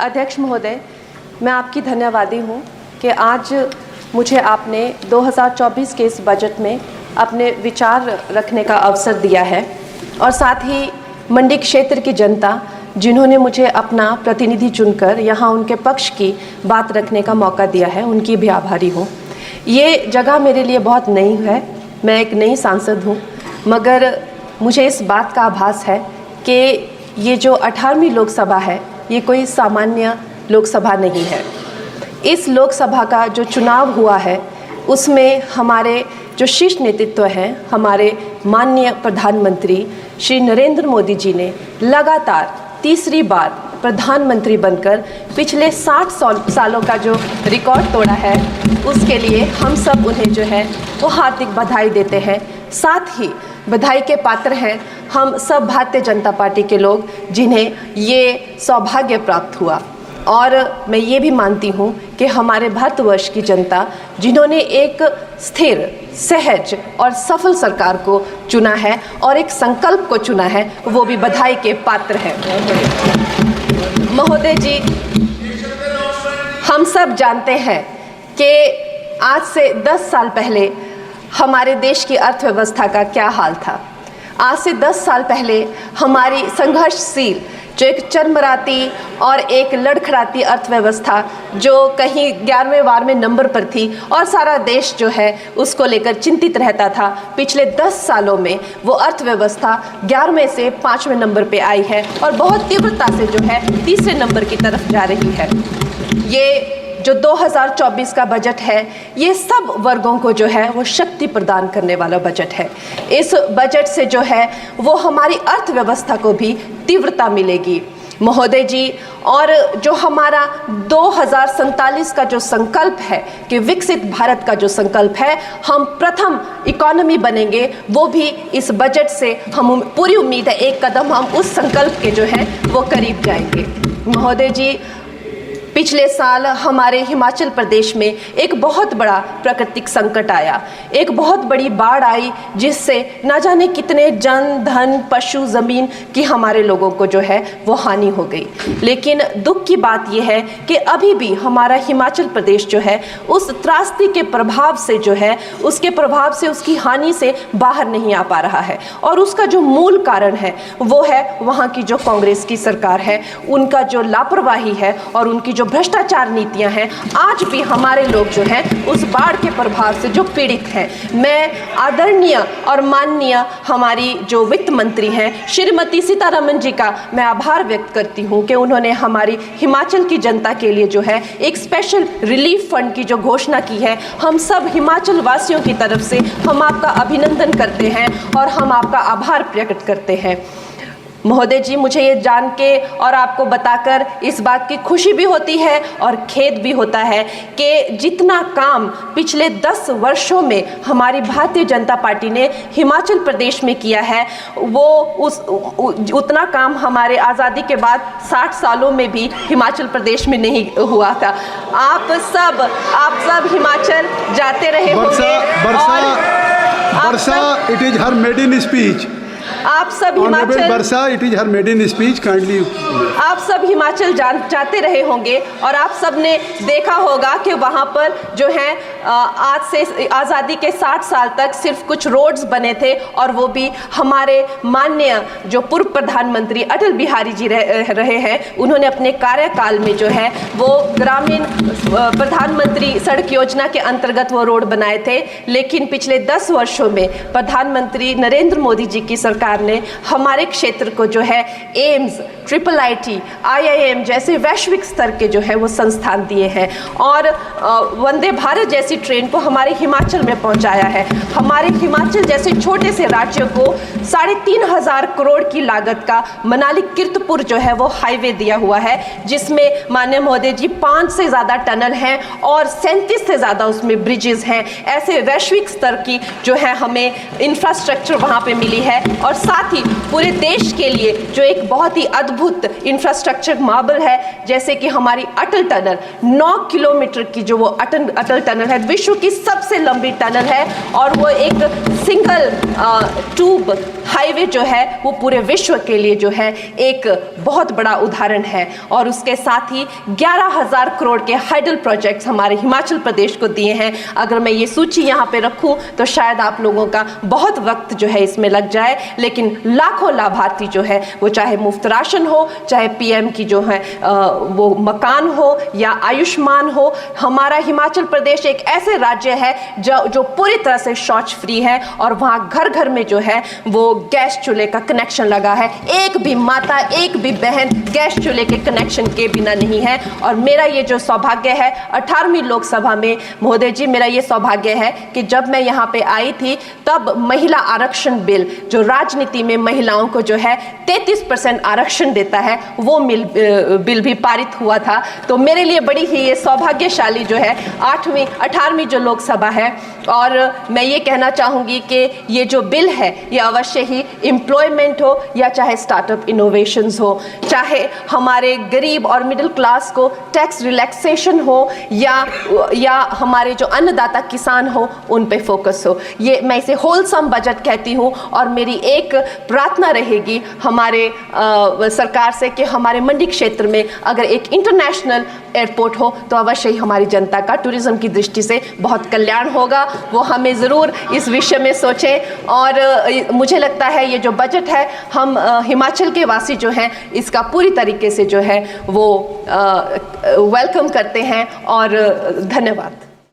अध्यक्ष महोदय, मैं आपकी धन्यवादी हूँ कि आज मुझे आपने 2024 के इस बजट में अपने विचार रखने का अवसर दिया है और साथ ही मंडी क्षेत्र की जनता जिन्होंने मुझे अपना प्रतिनिधि चुनकर यहाँ उनके पक्ष की बात रखने का मौका दिया है, उनकी भी आभारी हूँ। ये जगह मेरे लिए बहुत नई है, मैं एक नई सांसद हूँ, मगर मुझे इस बात का आभास है कि ये जो 18वीं लोकसभा है ये कोई सामान्य लोकसभा नहीं है। इस लोकसभा का जो चुनाव हुआ है उसमें हमारे जो शीर्ष नेतृत्व हैं, हमारे माननीय प्रधानमंत्री श्री नरेंद्र मोदी जी ने लगातार तीसरी बार प्रधानमंत्री बनकर पिछले 60 सालों का जो रिकॉर्ड तोड़ा है, उसके लिए हम सब उन्हें जो है वो हार्दिक बधाई देते हैं। साथ ही बधाई के पात्र हैं हम सब भारतीय जनता पार्टी के लोग जिन्हें ये सौभाग्य प्राप्त हुआ। और मैं ये भी मानती हूँ कि हमारे भारतवर्ष की जनता जिन्होंने एक स्थिर, सहज और सफल सरकार को चुना है और एक संकल्प को चुना है, वो भी बधाई के पात्र हैं। महोदय जी, हम सब जानते हैं कि आज से 10 साल पहले हमारे देश की अर्थव्यवस्था का क्या हाल था। आज से 10 साल पहले हमारी संघर्षशील जो एक चरमराती और एक लड़खड़ाती अर्थव्यवस्था जो कहीं 11वें नंबर पर थी और सारा देश जो है उसको लेकर चिंतित रहता था, पिछले 10 सालों में वो अर्थव्यवस्था 11वें से 5वें नंबर पे आई है और बहुत तीव्रता से जो है 3रे नंबर की तरफ जा रही है। ये जो 2024 का बजट है ये सब वर्गों को जो है वो शक्ति प्रदान करने वाला बजट है। इस बजट से जो है वो हमारी अर्थव्यवस्था को भी तीव्रता मिलेगी महोदय जी। और जो हमारा 2047 का जो संकल्प है कि विकसित भारत का जो संकल्प है, हम प्रथम इकोनॉमी बनेंगे, वो भी इस बजट से हम पूरी उम्मीद है एक कदम हम उस संकल्प के जो है वो करीब जाएंगे। महोदय जी, पिछले साल हमारे हिमाचल प्रदेश में एक बहुत बड़ा प्राकृतिक संकट आया, एक बहुत बड़ी बाढ़ आई जिससे ना जाने कितने जन, धन, पशु, ज़मीन की हमारे लोगों को जो है वो हानि हो गई। लेकिन दुख की बात यह है कि अभी भी हमारा हिमाचल प्रदेश जो है उस त्रासदी के प्रभाव से जो है उसके प्रभाव से, उसकी हानि से बाहर नहीं आ पा रहा है। और उसका जो मूल कारण है वो है वहाँ की जो कांग्रेस की सरकार है, उनका जो लापरवाही है और उनकी जो भ्रष्टाचार नीतियां हैं। आज भी हमारे लोग जो हैं उस बाढ़ के प्रभाव से जो पीड़ित हैं। मैं आदरणीय और माननीय हमारी जो वित्त मंत्री हैं श्रीमती सीतारमण जी का मैं आभार व्यक्त करती हूं कि उन्होंने हमारी हिमाचल की जनता के लिए जो है एक स्पेशल रिलीफ फंड की जो घोषणा की है। हम सब हिमाचल वासियों की तरफ से हम आपका अभिनंदन करते हैं और हम आपका आभार प्रकट करते हैं। महोदय जी, मुझे ये जान के और आपको बताकर इस बात की खुशी भी होती है और खेद भी होता है कि जितना काम पिछले 10 वर्षों में हमारी भारतीय जनता पार्टी ने हिमाचल प्रदेश में किया है वो उतना काम हमारे आज़ादी के बाद 60 सालों में भी हिमाचल प्रदेश में नहीं हुआ था। आप सब हिमाचल जाते रहे होंगे। Varsha, it is her maiden speech. आप सब Himachal, Varsha, it is her maiden speech, kindly. आप सब हिमाचल जाते रहे होंगे और आप सब ने देखा होगा कि वहाँ पर जो है आज से आज़ादी के 60 साल तक सिर्फ कुछ रोड्स बने थे और वो भी हमारे माननीय जो पूर्व प्रधानमंत्री अटल बिहारी जी रहे हैं, उन्होंने अपने कार्यकाल में जो है वो ग्रामीण प्रधानमंत्री सड़क योजना के अंतर्गत वो रोड बनाए थे। लेकिन पिछले 10 वर्षों में प्रधानमंत्री नरेंद्र मोदी जी की सरकार ने हमारे क्षेत्र को जो है एम्स, IIIT, IIM जैसे वैश्विक स्तर के जो है वो संस्थान दिए हैं और वंदे भारत जैसी ट्रेन को हमारे हिमाचल में पहुंचाया है। हमारे हिमाचल जैसे छोटे से राज्य को 3,500 करोड़ की लागत का मनाली कीर्तपुर जो है वो हाईवे दिया हुआ है, जिसमें माननीय महोदय जी 5 से ज़्यादा टनल हैं और 37 से ज़्यादा उसमें ब्रिजेस हैं। ऐसे वैश्विक स्तर की जो है हमें इंफ्रास्ट्रक्चर वहाँ पे मिली है और साथ साथ ही पूरे देश के लिए जो एक बहुत ही अद्भुत इंफ्रास्ट्रक्चर मार्बल है, जैसे कि हमारी अटल टनल 9 किलोमीटर की जो वो अटल टनल है, विश्व की सबसे लंबी टनल है और वो एक सिंगल ट्यूब हाईवे जो है वो पूरे विश्व के लिए जो है एक बहुत बड़ा उदाहरण है। और उसके साथ ही 11,000 करोड़ के हाइडल प्रोजेक्ट्स हमारे हिमाचल प्रदेश को दिए हैं। अगर मैं ये सूची यहाँ पे रखूँ तो शायद आप लोगों का बहुत वक्त जो है इसमें लग जाए, लेकिन लाखों लाभार्थी जो है वो चाहे मुफ्त राशन हो, चाहे पीएम की जो है वो मकान हो या आयुष्मान हो। हमारा हिमाचल प्रदेश एक ऐसे राज्य है जो पूरी तरह से शौच फ्री है और वहाँ घर घर में जो है वो गैस चूल्हे का कनेक्शन लगा है। एक भी माता, एक भी बहन गैस चूल्हे के कनेक्शन के बिना नहीं है। और मेरा ये जो सौभाग्य है 18वीं लोकसभा में, महोदय जी, मेरा ये सौभाग्य है कि जब मैं यहाँ पे आई थी तब महिला आरक्षण बिल जो राजनीति में महिलाओं को जो है 33% आरक्षण देता है, वो बिल भी पारित हुआ था। तो मेरे लिए बड़ी ही ये सौभाग्यशाली जो है 18वीं जो लोकसभा है। और मैं ये कहना चाहूँगी कि ये जो बिल है ये अवश्य ही एम्प्लॉयमेंट हो या चाहे स्टार्टअप इनोवेशंस हो, चाहे हमारे गरीब और मिडिल क्लास को टैक्स रिलैक्सेशन हो या हमारे जो अन्नदाता किसान हो उन पे फोकस हो। ये मैं इसे होलसम बजट कहती हूँ। और मेरी एक प्रार्थना रहेगी हमारे सरकार से कि हमारे मंडी क्षेत्र में अगर एक इंटरनेशनल एयरपोर्ट हो तो अवश्य ही हमारी जनता का टूरिज्म की दृष्टि से बहुत कल्याण होगा। वो हमें ज़रूर इस विषय में सोचें। और मुझे लगता है ये जो बजट है हम हिमाचल के वासी जो हैं इसका पूरी तरीके से जो है वो वेलकम करते हैं। और धन्यवाद।